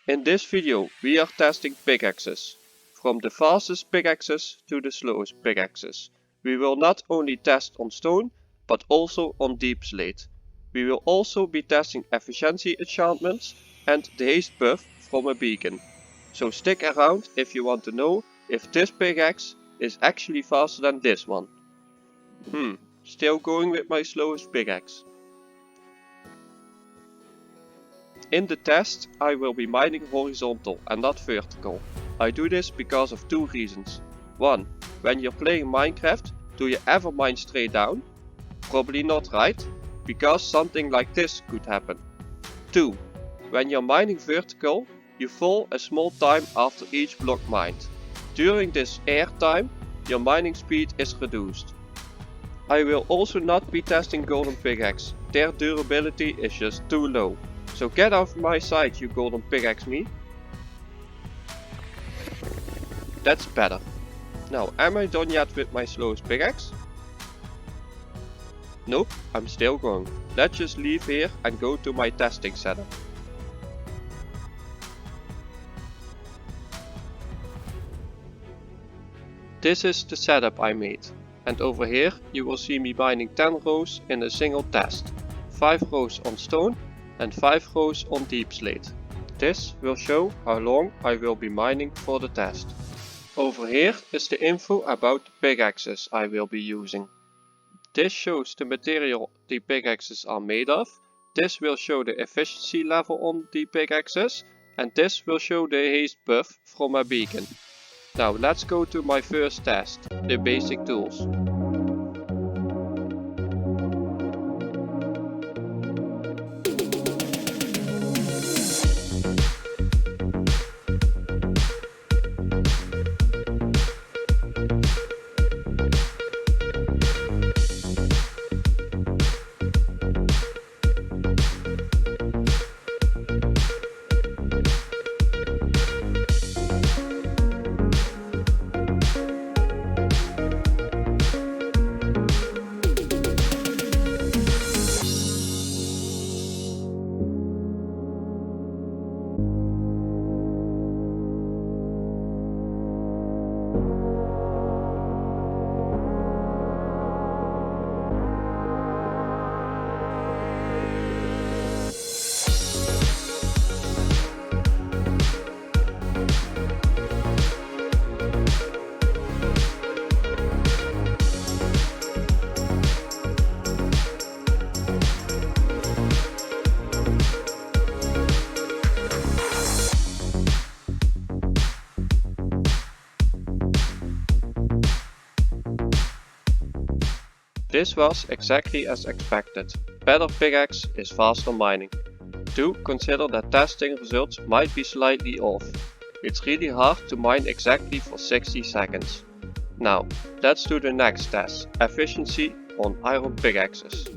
In this video we are testing pickaxes. From the fastest pickaxes to the slowest pickaxes. We will not only test on stone, but also on deepslate. We will also be testing efficiency enchantments and the haste buff from a beacon. So stick around if you want to know if this pickaxe is actually faster than this one. Still going with my slowest pickaxe. In the test I will be mining horizontal and not vertical. I do this because of two reasons. 1. When you're playing Minecraft, do you ever mine straight down? Probably not, right? Because something like this could happen. 2. When you're mining vertical, you fall a small time after each block mined. During this air time, your mining speed is reduced. I will also not be testing golden pickaxe, their durability is just too low. So get off my side, you golden pickaxe me. That's better. Now, am I done yet with my slowest pickaxe? Nope, I'm still going. Let's just leave here and go to my testing setup. This is the setup I made. And over here you will see me mining 10 rows in a single test. 5 rows on stone and 5 rows on deepslate. This will show how long I will be mining for the test. Over here is the info about the pickaxes I will be using. This shows the material the pickaxes are made of. This will show the efficiency level on the pickaxes. And this will show the haste buff from a beacon. Now let's go to my first test, the basic tools. This was exactly as expected. Better pickaxe is faster mining. Do consider that testing results might be slightly off. It's really hard to mine exactly for 60 seconds. Now, let's do the next test, efficiency on iron pickaxes.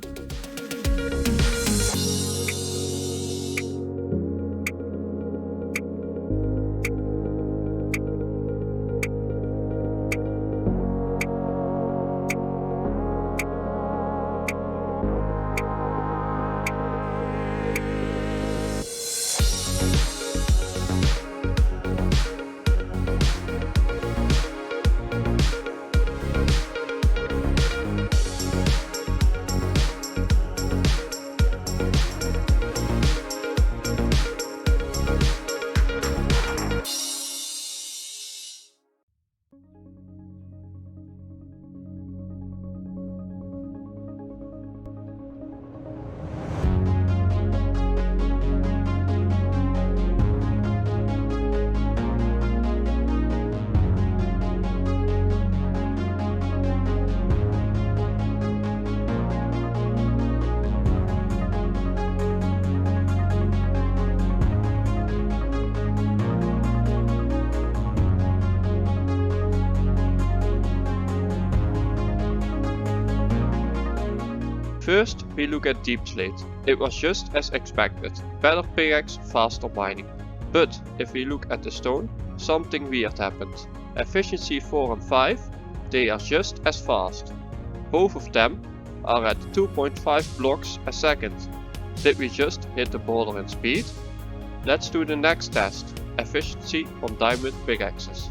First we look at deepslate. It was just as expected, better pickaxe, faster mining. But if we look at the stone, something weird happened. Efficiency 4 and 5, they are just as fast. Both of them are at 2.5 blocks a second. Did we just hit the border in speed? Let's do the next test, efficiency on diamond pickaxes.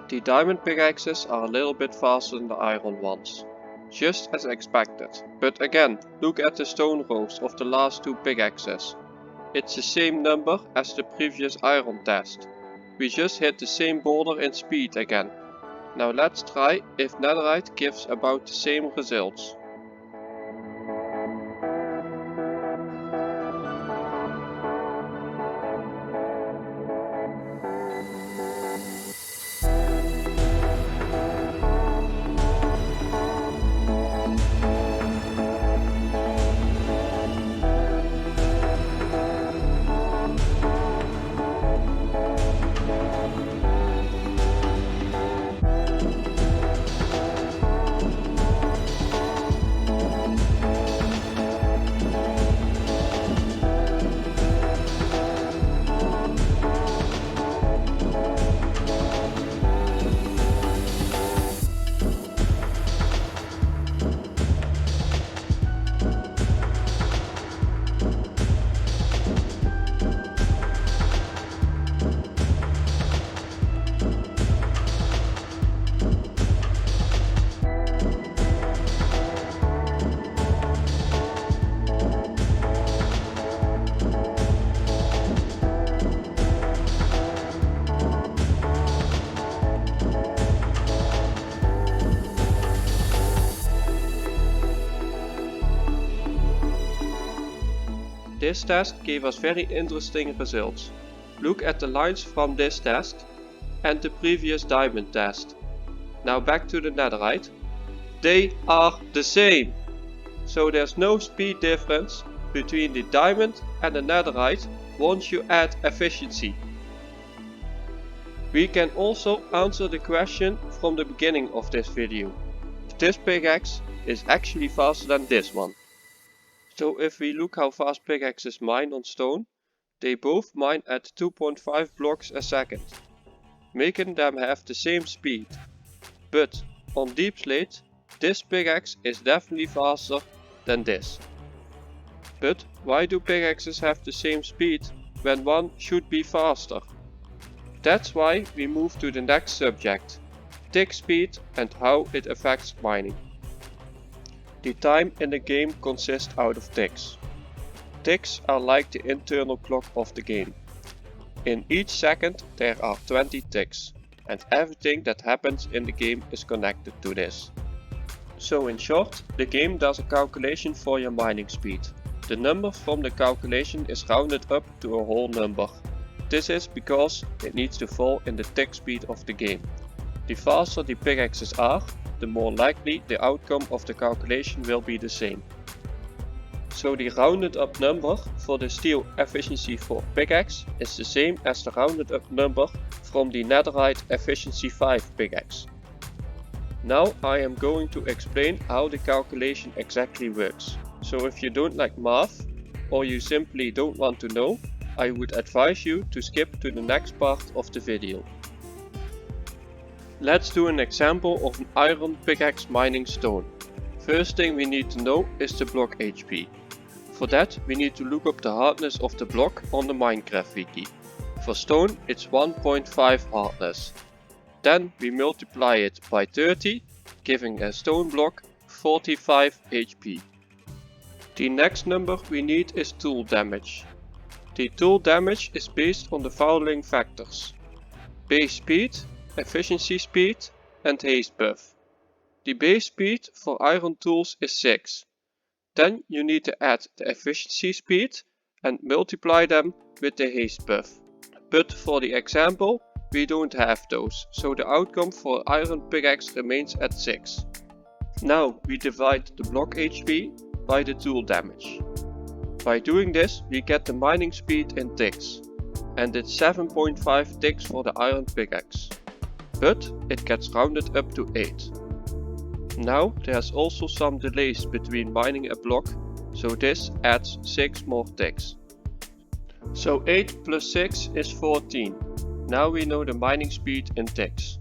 The diamond pickaxes are a little bit faster than the iron ones, just as expected, but again, look at the stone rows of the last two pickaxes. It's the same number as the previous iron test. We just hit the same border in speed again. Now let's try if netherite gives about the same results. This test gave us very interesting results. Look at the lines from this test and the previous diamond test. Now back to the netherite. They are the same. So there's no speed difference between the diamond and the netherite once you add efficiency. We can also answer the question from the beginning of this video. This pickaxe is actually faster than this one. So if we look how fast pickaxes mine on stone, they both mine at 2.5 blocks a second, making them have the same speed. But on deepslate, this pickaxe is definitely faster than this. But why do pickaxes have the same speed when one should be faster? That's why we move to the next subject, Tickspeed and how it affects mining. The time in the game consists out of ticks. Ticks are like the internal clock of the game. In each second there are 20 ticks, and everything that happens in the game is connected to this. So in short, the game does a calculation for your mining speed. The number from the calculation is rounded up to a whole number. This is because it needs to fall in the tick speed of the game. The faster the pickaxes are, the more likely the outcome of the calculation will be the same. So the rounded up number for the steel efficiency for pickaxe is the same as the rounded up number from the netherite efficiency 5 pickaxe. Now I am going to explain how the calculation exactly works. So if you don't like math or you simply don't want to know, I would advise you to skip to the next part of the video. Let's do an example of an iron pickaxe mining stone. First thing we need to know is the block HP. For that we need to look up the hardness of the block on the Minecraft wiki. For stone it's 1.5 hardness. Then we multiply it by 30, giving a stone block 45 HP. The next number we need is tool damage. The tool damage is based on the following factors: base speed, efficiency speed and haste buff. The base speed for iron tools is 6. Then you need to add the efficiency speed and multiply them with the haste buff. But for the example, we don't have those, so the outcome for iron pickaxe remains at 6. Now we divide the block HP by the tool damage. By doing this we get the mining speed in ticks, and it's 7.5 ticks for the iron pickaxe. But it gets rounded up to 8. Now there's also some delays between mining a block, so this adds 6 more ticks. So 8 plus 6 is 14. Now we know the mining speed in ticks.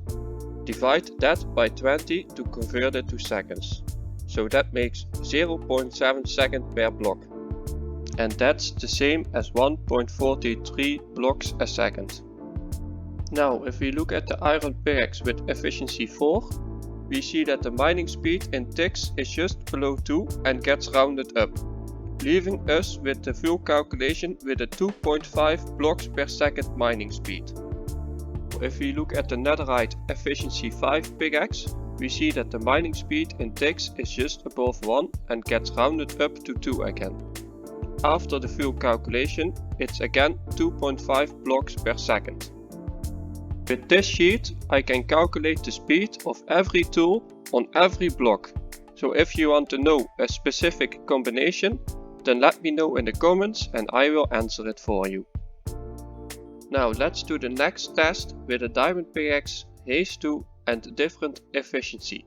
Divide that by 20 to convert it to seconds. So that makes 0.7 seconds per block. And that's the same as 1.43 blocks a second. Now if we look at the iron pickaxe with efficiency 4, we see that the mining speed in ticks is just below 2 and gets rounded up, leaving us with the full calculation with a 2.5 blocks per second mining speed. If we look at the Netherite efficiency 5 pickaxe, we see that the mining speed in ticks is just above 1 and gets rounded up to 2 again. After the full calculation, it's again 2.5 blocks per second. With this sheet I can calculate the speed of every tool on every block. So if you want to know a specific combination, then let me know in the comments and I will answer it for you. Now let's do the next test with a diamond pickaxe, haste 2 and different efficiency.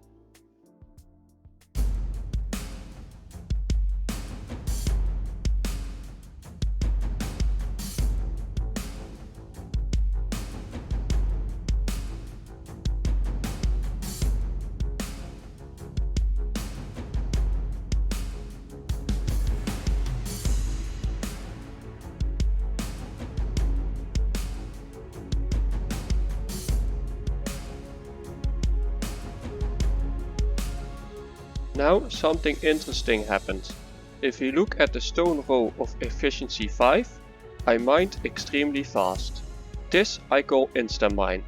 Now something interesting happened. If you look at the stone row of efficiency 5, I mined extremely fast. This I call insta-mine.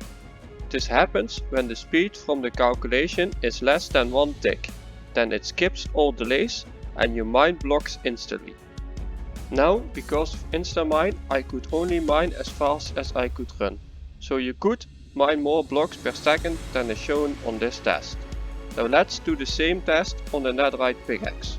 This happens when the speed from the calculation is less than 1 tick. Then it skips all delays and you mine blocks instantly. Now because of insta-mine I could only mine as fast as I could run. So you could mine more blocks per second than is shown on this test. Now let's do the same test on the Netherite pickaxe.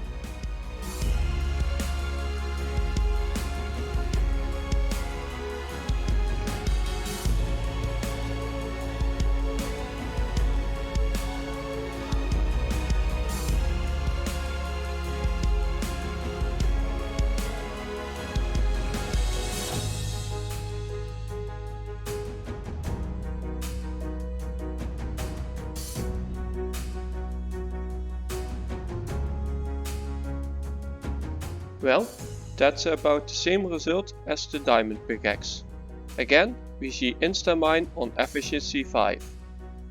Well, that's about the same result as the diamond pickaxe. Again, we see insta-mine on efficiency 5.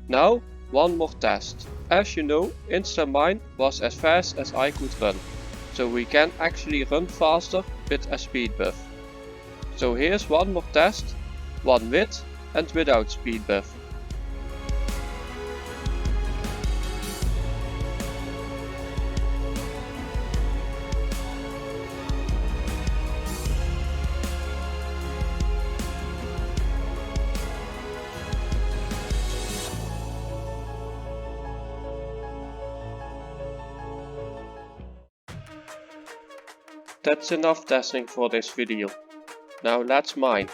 Now, one more test. As you know, insta-mine was as fast as I could run. So we can actually run faster with a speed buff. So here's one more test, one with and without speed buff. That's enough testing for this video. Now let's mine.